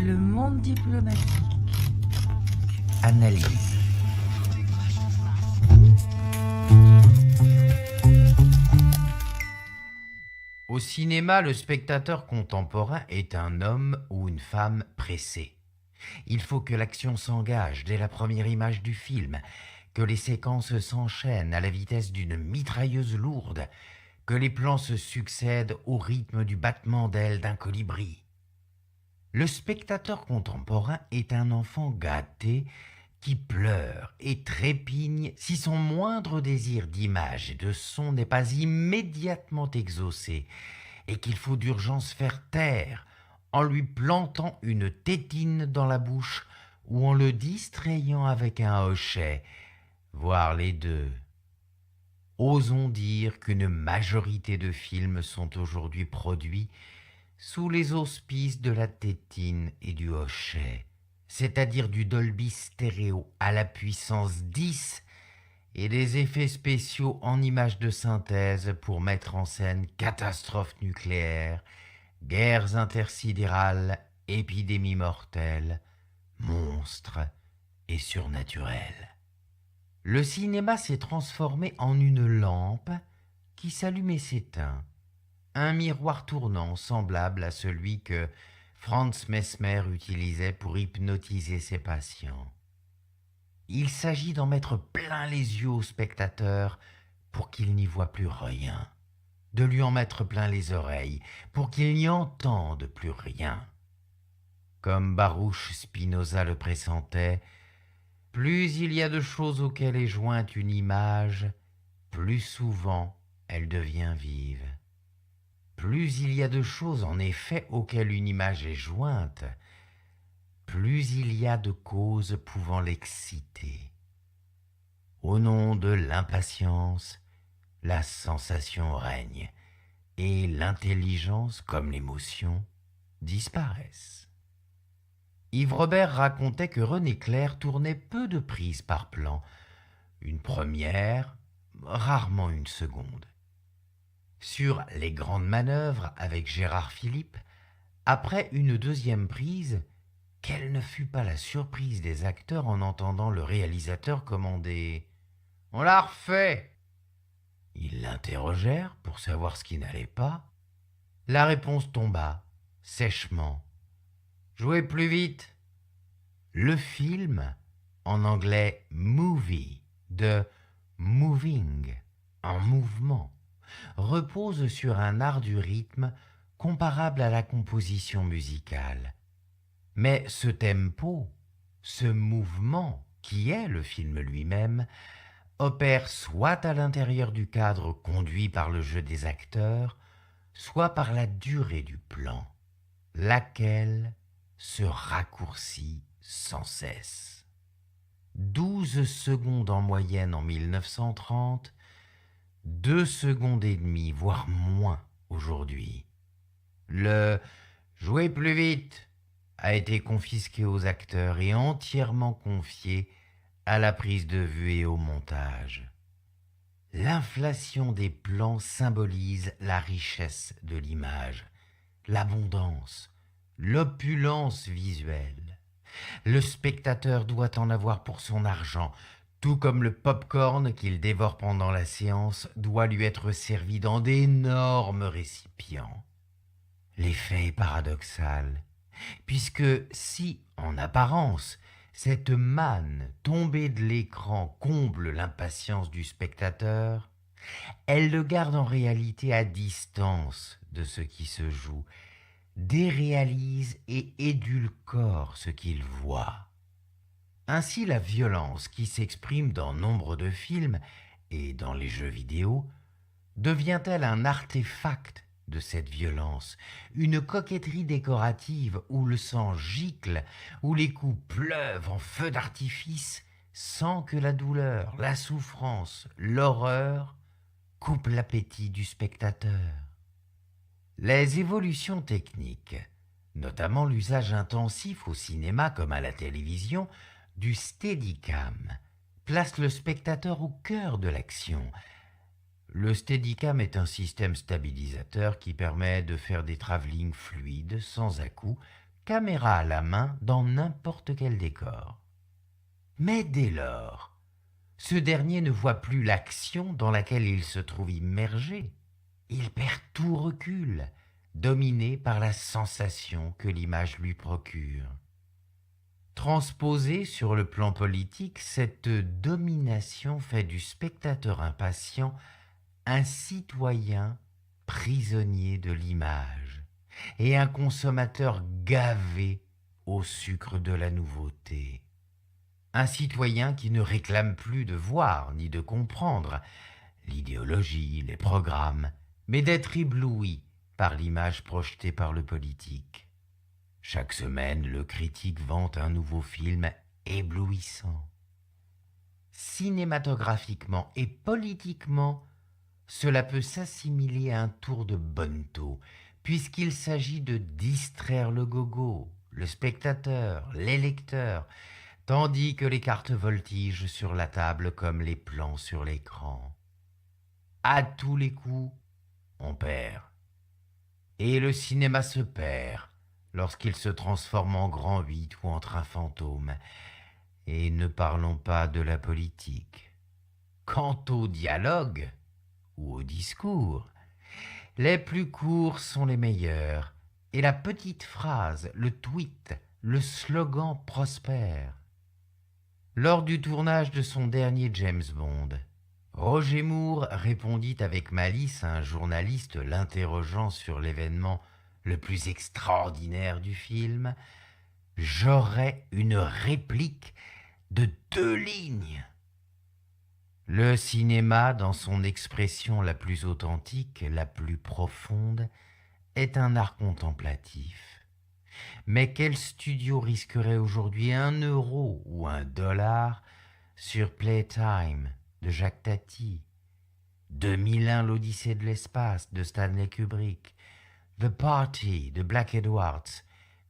Le monde diplomatique. Analyse. Au cinéma, le spectateur contemporain est un homme ou une femme pressé. Il faut que l'action s'engage dès la première image du film, que les séquences s'enchaînent à la vitesse d'une mitrailleuse lourde, que les plans se succèdent au rythme du battement d'ailes d'un colibri. Le spectateur contemporain est un enfant gâté qui pleure et trépigne si son moindre désir d'image et de son n'est pas immédiatement exaucé et qu'il faut d'urgence faire taire en lui plantant une tétine dans la bouche ou en le distrayant avec un hochet, voire les deux. Osons dire qu'une majorité de films sont aujourd'hui produits sous les auspices de la tétine et du hochet, c'est-à-dire du Dolby Stéréo à la puissance 10 et des effets spéciaux en images de synthèse pour mettre en scène catastrophes nucléaires, guerres intersidérales, épidémies mortelles, monstres et surnaturels. Le cinéma s'est transformé en une lampe qui s'allume et s'éteint, un miroir tournant semblable à celui que Franz Mesmer utilisait pour hypnotiser ses patients. Il s'agit d'en mettre plein les yeux au spectateur pour qu'il n'y voie plus rien, de lui en mettre plein les oreilles pour qu'il n'y entende plus rien. Comme Baruch Spinoza le pressentait, plus il y a de choses auxquelles est jointe une image, plus souvent elle devient vive. Plus il y a de choses en effet auxquelles une image est jointe, plus il y a de causes pouvant l'exciter. Au nom de l'impatience, la sensation règne, et l'intelligence, comme l'émotion, disparaissent. Yves Robert racontait que René Clair tournait peu de prises par plan, une première, rarement une seconde. Sur Les Grandes Manœuvres avec Gérard Philippe, après une deuxième prise, quelle ne fut pas la surprise des acteurs en entendant le réalisateur commander « On l'a refait !» Ils l'interrogèrent pour savoir ce qui n'allait pas. La réponse tomba, sèchement. « Jouez plus vite !» Le film, en anglais « movie » de « moving », en mouvement, repose sur un art du rythme comparable à la composition musicale. Mais ce tempo, ce mouvement qui est le film lui-même, opère soit à l'intérieur du cadre conduit par le jeu des acteurs, soit par la durée du plan, laquelle se raccourcit sans cesse. 12 secondes en moyenne en 1930, 2 secondes et demie, voire moins aujourd'hui. Le « jouez plus vite » a été confisqué aux acteurs et entièrement confié à la prise de vue et au montage. L'inflation des plans symbolise la richesse de l'image, l'abondance, l'opulence visuelle. Le spectateur doit en avoir pour son argent, tout comme le pop-corn qu'il dévore pendant la séance doit lui être servi dans d'énormes récipients. L'effet est paradoxal, puisque si, en apparence, cette manne tombée de l'écran comble l'impatience du spectateur, elle le garde en réalité à distance de ce qui se joue, déréalise et édulcore ce qu'il voit. Ainsi, la violence qui s'exprime dans nombre de films et dans les jeux vidéo devient-elle un artefact de cette violence, une coquetterie décorative où le sang gicle, où les coups pleuvent en feux d'artifice, sans que la douleur, la souffrance, l'horreur coupent l'appétit du spectateur. Les évolutions techniques, notamment l'usage intensif au cinéma comme à la télévision, du Steadicam, placent le spectateur au cœur de l'action. Le Steadicam est un système stabilisateur qui permet de faire des travelling fluides, sans à-coups, caméra à la main dans n'importe quel décor. Mais dès lors, ce dernier ne voit plus l'action dans laquelle il se trouve immergé. Il perd tout recul, dominé par la sensation que l'image lui procure. Transposée sur le plan politique, cette domination fait du spectateur impatient un citoyen prisonnier de l'image et un consommateur gavé au sucre de la nouveauté. Un citoyen qui ne réclame plus de voir ni de comprendre l'idéologie, les programmes, mais d'être ébloui par l'image projetée par le politique. Chaque semaine, le critique vante un nouveau film éblouissant. Cinématographiquement et politiquement, cela peut s'assimiler à un tour de bonneteau, puisqu'il s'agit de distraire le gogo, le spectateur, les lecteurs, tandis que les cartes voltigent sur la table comme les plans sur l'écran. À tous les coups, on perd. Et le cinéma se perd lorsqu'il se transforme en grand 8 ou en train fantôme. Et ne parlons pas de la politique. Quant au dialogue ou au discours, les plus courts sont les meilleurs, et la petite phrase, le tweet, le slogan prospèrent. Lors du tournage de son dernier James Bond, Roger Moore répondit avec malice à un journaliste l'interrogeant sur l'événement le plus extraordinaire du film. « J'aurais une réplique de 2 lignes. » Le cinéma, dans son expression la plus authentique, la plus profonde, est un art contemplatif. Mais quel studio risquerait aujourd'hui 1 € ou 1 $ sur Playtime de Jacques Tati, 2001 l'Odyssée de l'espace de Stanley Kubrick, The Party de Black Edwards,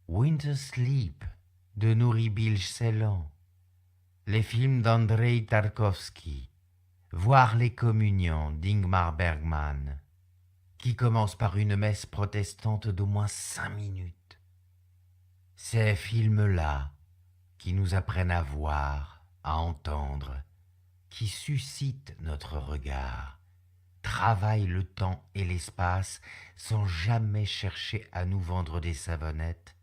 Winter Sleep de Nouri Bilge Ceylan, les films d'Andrei Tarkovsky, voire Les Communions d'Ingmar Bergman, qui commencent par une messe protestante d'au moins 5 minutes. Ces films-là qui nous apprennent à voir, à entendre, qui suscitent notre regard, travaillent le temps et l'espace sans jamais chercher à nous vendre des savonnettes,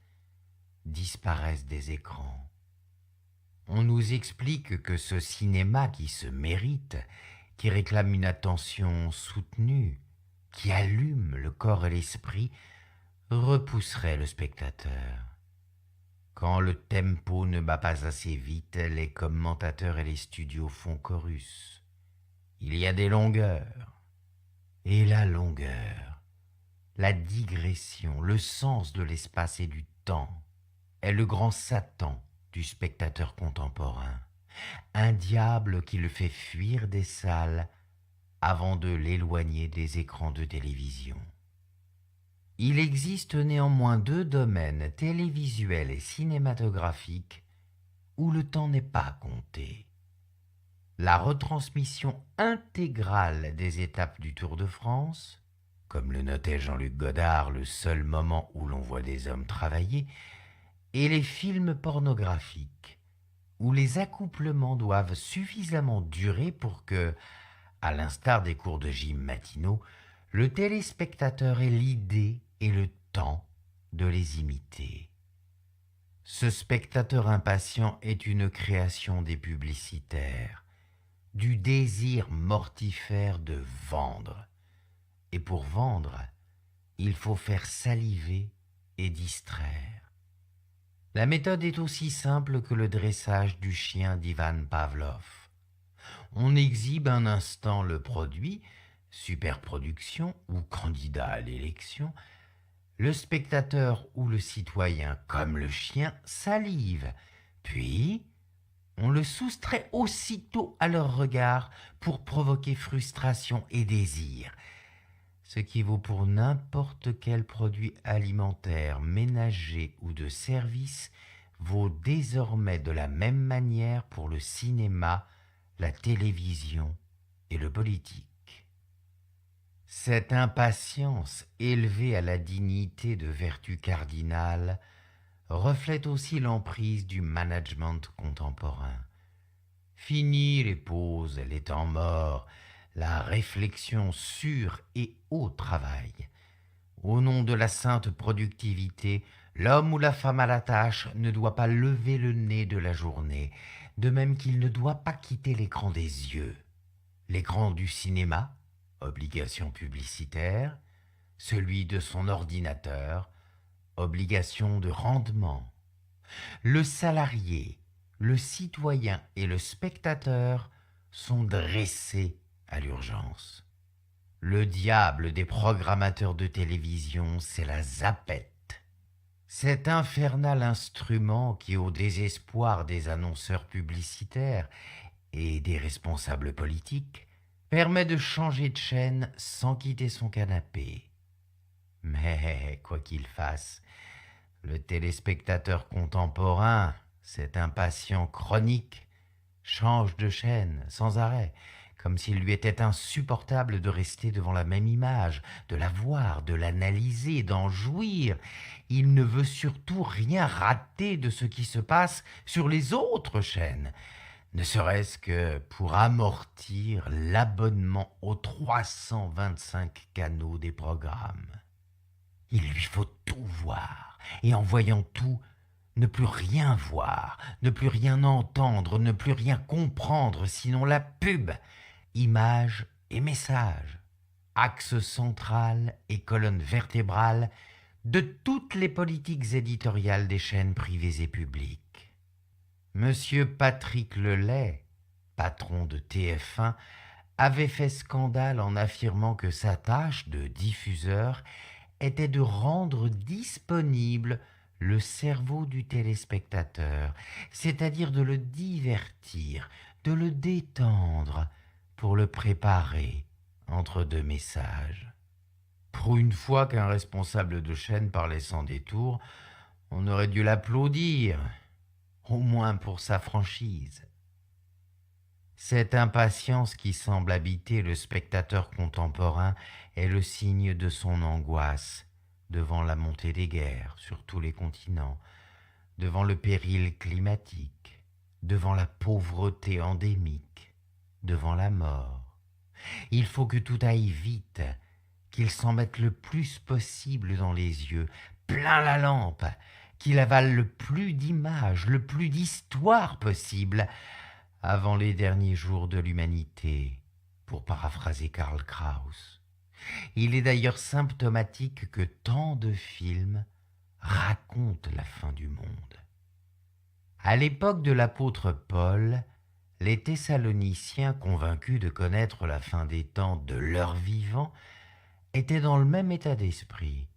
disparaissent des écrans. On nous explique que ce cinéma qui se mérite, qui réclame une attention soutenue, qui allume le corps et l'esprit, repousserait le spectateur. Quand le tempo ne bat pas assez vite, les commentateurs et les studios font chorus. Il y a des longueurs. Et la longueur, la digression, le sens de l'espace et du temps est le grand Satan du spectateur contemporain. Un diable qui le fait fuir des salles avant de l'éloigner des écrans de télévision. Il existe néanmoins 2 domaines télévisuels et cinématographiques où le temps n'est pas compté. La retransmission intégrale des étapes du Tour de France, comme le notait Jean-Luc Godard, le seul moment où l'on voit des hommes travailler, et les films pornographiques, où les accouplements doivent suffisamment durer pour que, à l'instar des cours de gym matinaux, le téléspectateur ait l'idée et le temps de les imiter. Ce spectateur impatient est une création des publicitaires, du désir mortifère de vendre. Et pour vendre, il faut faire saliver et distraire. La méthode est aussi simple que le dressage du chien d'Ivan Pavlov. On exhibe un instant le produit, superproduction ou candidat à l'élection. Le spectateur ou le citoyen, comme le chien, salive, puis on le soustrait aussitôt à leur regard pour provoquer frustration et désir, ce qui vaut pour n'importe quel produit alimentaire, ménager ou de service, vaut désormais de la même manière pour le cinéma, la télévision et le politique. Cette impatience, élevée à la dignité de vertu cardinale, reflète aussi l'emprise du management contemporain. Fini les pauses, les temps morts, la réflexion sur et au travail. Au nom de la sainte productivité, l'homme ou la femme à la tâche ne doit pas lever le nez de la journée, de même qu'il ne doit pas quitter l'écran des yeux. L'écran du cinéma, obligation publicitaire, celui de son ordinateur, obligation de rendement. Le salarié, le citoyen et le spectateur sont dressés à l'urgence. Le diable des programmateurs de télévision, c'est la zapette. Cet infernal instrument qui, au désespoir des annonceurs publicitaires et des responsables politiques, permet de changer de chaîne sans quitter son canapé. Mais, quoi qu'il fasse, le téléspectateur contemporain, cet impatient chronique, change de chaîne sans arrêt, comme s'il lui était insupportable de rester devant la même image, de la voir, de l'analyser, d'en jouir. Il ne veut surtout rien rater de ce qui se passe sur les autres chaînes, ne serait-ce que pour amortir l'abonnement aux 325 canaux des programmes. Il lui faut tout voir, et en voyant tout, ne plus rien voir, ne plus rien entendre, ne plus rien comprendre, sinon la pub, images et messages, axe central et colonne vertébrale de toutes les politiques éditoriales des chaînes privées et publiques. Monsieur Patrick Lelay, patron de TF1, avait fait scandale en affirmant que sa tâche de diffuseur était de rendre disponible le cerveau du téléspectateur, c'est-à-dire de le divertir, de le détendre, pour le préparer entre deux messages. Pour une fois qu'un responsable de chaîne parlait sans détour, on aurait dû l'applaudir, au moins pour sa franchise. Cette impatience qui semble habiter le spectateur contemporain est le signe de son angoisse devant la montée des guerres sur tous les continents, devant le péril climatique, devant la pauvreté endémique, devant la mort. Il faut que tout aille vite, qu'il s'en mette le plus possible dans les yeux, plein la lampe, qu'il avale le plus d'images, le plus d'histoires possible, avant les derniers jours de l'humanité, pour paraphraser Karl Kraus. Il est d'ailleurs symptomatique que tant de films racontent la fin du monde. À l'époque de l'apôtre Paul, les Thessaloniciens, convaincus de connaître la fin des temps de leur vivant, étaient dans le même état d'esprit.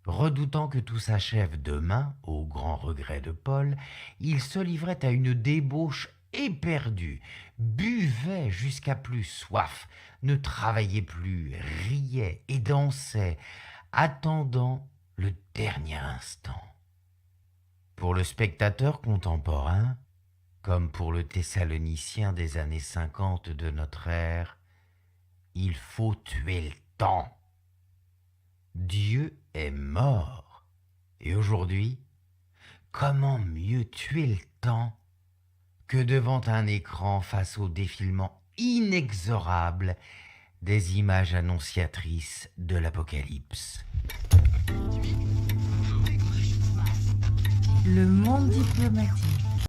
Redoutant que tout s'achève demain, au grand regret de Paul, ils se livraient à une débauche éperdus, buvaient jusqu'à plus soif, ne travaillaient plus, riaient et dansaient, attendant le dernier instant. Pour le spectateur contemporain, comme pour le Thessalonicien des années 50 de notre ère, il faut tuer le temps. Dieu est mort, et aujourd'hui, comment mieux tuer le temps que devant un écran face au défilement inexorable des images annonciatrices de l'Apocalypse. Le monde diplomatique.